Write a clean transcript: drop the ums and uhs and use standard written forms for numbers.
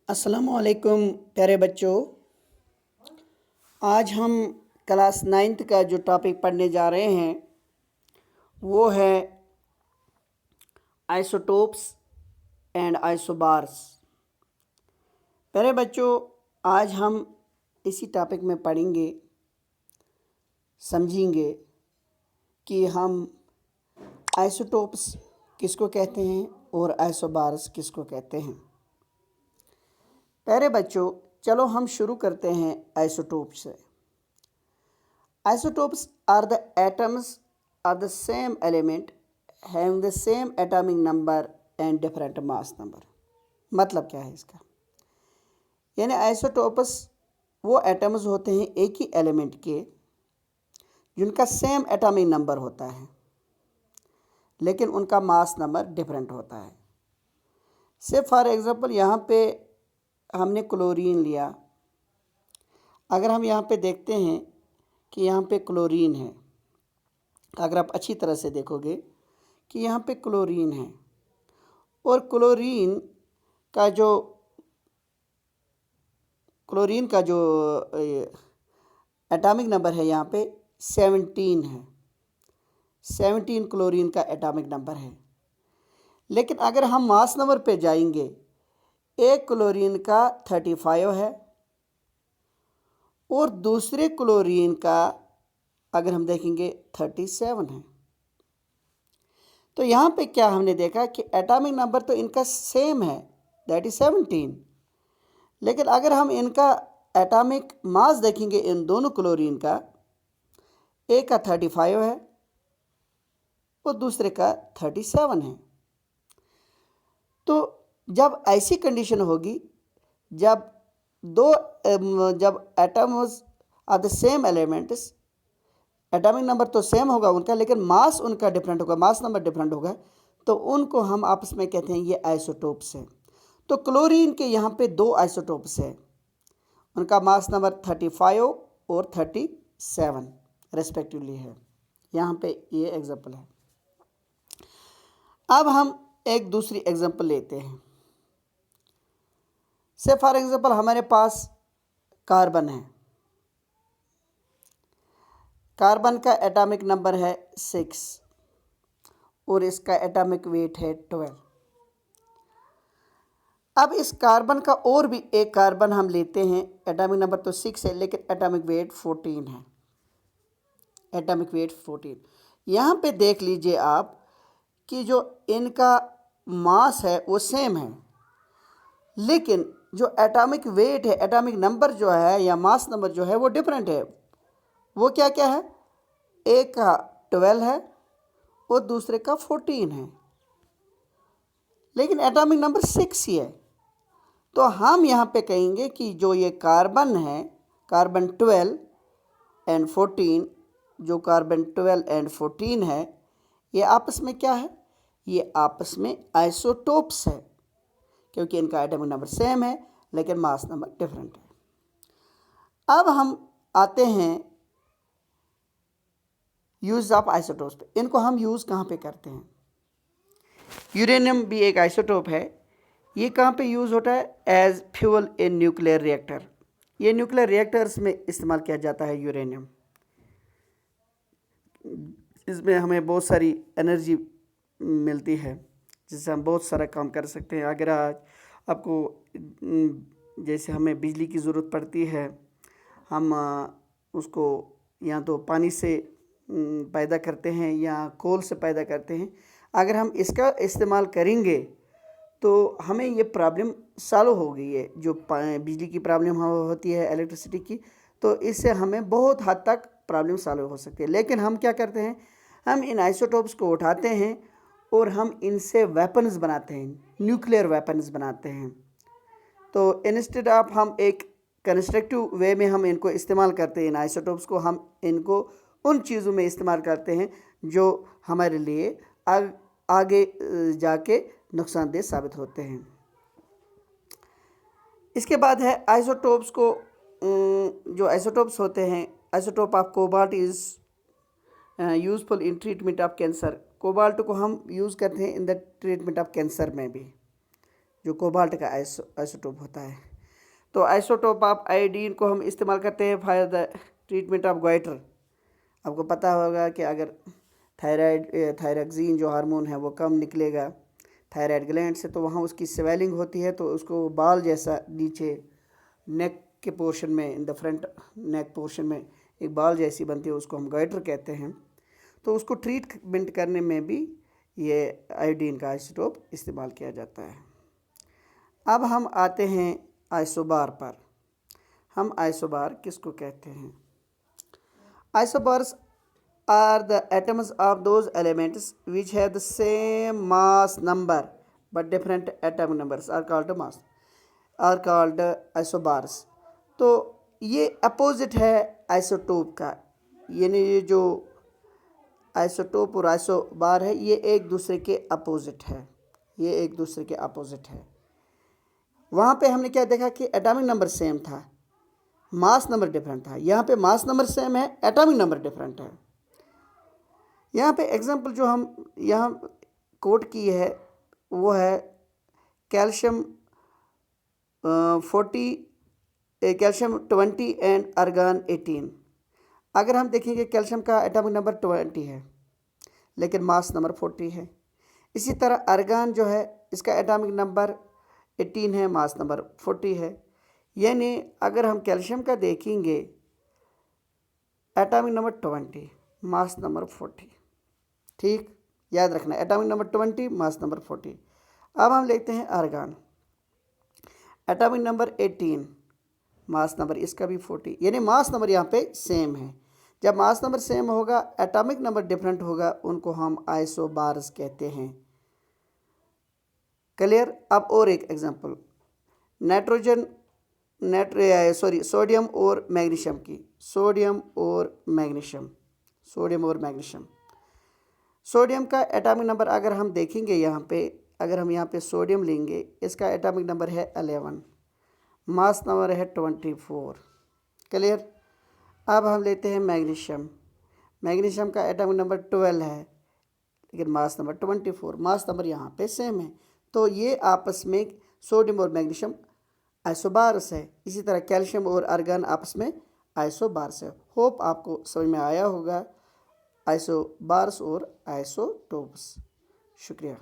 अस्सलामुअलैकुम प्यारे बच्चों। आज हम क्लास 9th का जो टॉपिक पढ़ने जा रहे हैं वो है आइसोटोप्स एंड आइसोबार्स। प्यारे बच्चों, आज हम इसी टॉपिक में पढ़ेंगे, समझेंगे कि हम आइसोटोप्स किसको कहते हैं और आइसोबार्स किसको कहते हैं। प्यारे बच्चों, चलो हम शुरू करते हैं आइसोटोप्स से। Isotopes are the atoms of the same element having the same atomic number and different mass number. मतलब क्या है इसका? यानी आइसोटोप्स वो एटम्स होते हैं एक ही एलिमेंट के जिनका सेम एटॉमिक नंबर होता है लेकिन उनका मास नंबर डिफरेंट होता है। से फॉर एग्जांपल यहाँ पे हमने क्लोरीन लिया। अगर हम यहाँ पे देखते हैं कि यहाँ पे क्लोरीन है, अगर आप अच्छी तरह से देखोगे कि यहाँ पे क्लोरीन है और क्लोरीन का जो एटॉमिक नंबर है यहाँ पे 17 है। 17 क्लोरीन का एटॉमिक नंबर है। लेकिन अगर हम मास नंबर पे जाएंगे, एक क्लोरीन का 35 है और दूसरे क्लोरीन का अगर हम देखेंगे 37 है। तो यहाँ पे क्या हमने देखा कि एटॉमिक नंबर तो इनका सेम है, दैट इज 17। लेकिन अगर हम इनका एटॉमिक मास देखेंगे इन दोनों क्लोरीन का, एक का 35 है और दूसरे का 37 है। तो जब ऐसी कंडीशन होगी, जब atoms of the same elements, atomic number तो सेम होगा उनका लेकिन मास उनका डिफरेंट होगा, मास नंबर डिफरेंट होगा, तो उनको हम आपस में कहते हैं ये आइसोटोप्स हैं। तो क्लोरीन के यहाँ पे दो आइसोटोप्स हैं, उनका मास नंबर 35 और 37 रेस्पेक्टिवली है। यहाँ पे ये एग्जांपल है। अब हम एक दूसरी एग्जांपल लेते हैं। से फॉर एग्जांपल हमारे पास कार्बन है। कार्बन का एटॉमिक नंबर है 6 और इसका एटॉमिक वेट है 12। अब इस कार्बन का और भी एक कार्बन हम लेते हैं, एटॉमिक नंबर तो 6 है लेकिन एटॉमिक वेट 14 है। Atomic weight 14। यहाँ पे देख लीजिए आप कि जो इनका मास है वो सेम है लेकिन जो एटॉमिक वेट है, एटॉमिक नंबर जो है या मास नंबर जो है वो डिफरेंट है। वो क्या क्या है? एक का 12 है और दूसरे का 14 है लेकिन एटॉमिक नंबर 6 ही है। तो हम यहाँ पे कहेंगे कि जो ये कार्बन है, कार्बन 12 एंड 14, जो कार्बन 12 एंड 14 है, ये आपस में क्या है? ये आपस में आइसोटोप्स है क्योंकि इनका एटॉमिक नंबर सेम है लेकिन मास नंबर डिफरेंट है। अब हम आते हैं यूज ऑफ आइसोटोप्स पे। इनको हम यूज़ कहाँ पे करते हैं? यूरेनियम भी एक आइसोटोप है। ये कहाँ पे यूज़ होता है? As fuel in nuclear reactor. ये न्यूक्लियर रिएक्टर्स में इस्तेमाल किया जाता है यूरेनियम। इसमें हमें बहुत सारी एनर्जी मिलती है जिससे हम बहुत सारा काम कर सकते हैं। अगर आज आपको जैसे हमें बिजली की ज़रूरत पड़ती है, हम उसको या तो पानी से पैदा करते हैं या कोल से पैदा करते हैं। अगर हम इसका इस्तेमाल करेंगे तो हमें ये प्रॉब्लम सॉल्व हो गई है, जो बिजली की प्रॉब्लम होती है इलेक्ट्रिसिटी की, तो इससे हमें बहुत हद तक प्रॉब्लम सॉल्व हो सकती है। लेकिन हम क्या करते हैं? हम इन आइसोटोप्स को उठाते हैं और हम इनसे वेपन्स बनाते हैं, न्यूक्लियर वेपन्स बनाते हैं। तो इंस्टेड ऑफ हम एक कंस्ट्रक्टिव वे में हम इनको इस्तेमाल करते हैं, इन आइसोटोप्स को हम इनको उन चीज़ों में इस्तेमाल करते हैं जो हमारे लिए आगे जाके नुकसानदेह साबित होते हैं। इसके बाद है आइसोटोप्स को, जो आइसोटोप्स होते हैं, isotope of cobalt is useful in treatment of cancer. Cobalt को हम यूज़ करते हैं in the treatment of cancer में भी। जो कोबाल्ट का आइसोटोप होता है। तो आइसोटोप ऑफ आयोडीन को हम इस्तेमाल करते हैं for the treatment of goitre. आपको पता होगा कि अगर थायरॉक्सिन जो हार्मोन है वो कम निकलेगा थायराइड ग्लैंड से, तो वहाँ उसकी स्वेलिंग होती है, तो उसको बाल जैसा नीचे नेक के पोर्शन में, in the front neck portion में एक बाल जैसी बनती है, उसको हम गोइटर कहते हैं। तो उसको ट्रीटमेंट करने में भी ये आयोडीन का आइसोटोप इस्तेमाल किया जाता है। अब हम आते हैं आइसोबार पर। हम आइसोबार किसको कहते हैं? Isobars are the atoms of those elements which have the same mass number but different atomic numbers are called isobars। तो ये अपोजिट है आइसोटोप का, यानी ये जो आइसोटोप और आइसोबार है ये एक दूसरे के अपोजिट है, ये एक दूसरे के अपोजिट है। वहाँ पे हमने क्या देखा कि एटॉमिक नंबर सेम था, मास नंबर डिफरेंट था। यहाँ पे मास नंबर सेम है, एटॉमिक नंबर डिफरेंट है। यहाँ पे एग्जांपल जो हम यहाँ कोट की है वो है कैल्शियम 20 एंड आर्गन 18। अगर हम देखेंगे कैल्शियम का एटॉमिक नंबर 20 है लेकिन मास नंबर 40 है। इसी तरह आर्गन जो है इसका एटॉमिक नंबर 18 है, मास नंबर 40 है। यानी अगर हम कैल्शियम का देखेंगे एटॉमिक नंबर 20, मास नंबर 40। ठीक, याद रखना, एटॉमिक नंबर 20, मास नंबर 40। अब हम लेते हैं argon, atomic number 18, mass number इसका भी 40, यानी मास नंबर यहाँ पे सेम है। जब मास नंबर सेम होगा, एटॉमिक नंबर डिफरेंट होगा, उनको हम आइसोबार्स कहते हैं। क्लियर? अब और एक एग्जांपल सोडियम और मैग्नीशियम की, सोडियम और मैग्नीशियम। सोडियम का एटॉमिक नंबर अगर हम देखेंगे यहाँ पे, अगर हम यहाँ पे सोडियम लेंगे, इसका एटॉमिक नंबर है 11, मास नंबर है 24। क्लियर? अब हम लेते हैं मैग्नीशियम का एटॉमिक नंबर 12 है लेकिन मास नंबर 24, मास नंबर यहाँ पे सेम है। तो ये आपस में सोडियम और मैग्नीशियम आइसोबार्स है। इसी तरह कैल्शियम और आर्गन आपस में आइसोबार्स है। होप आपको समझ में आया होगा आइसोबार्स और आइसोटोप्स। शुक्रिया।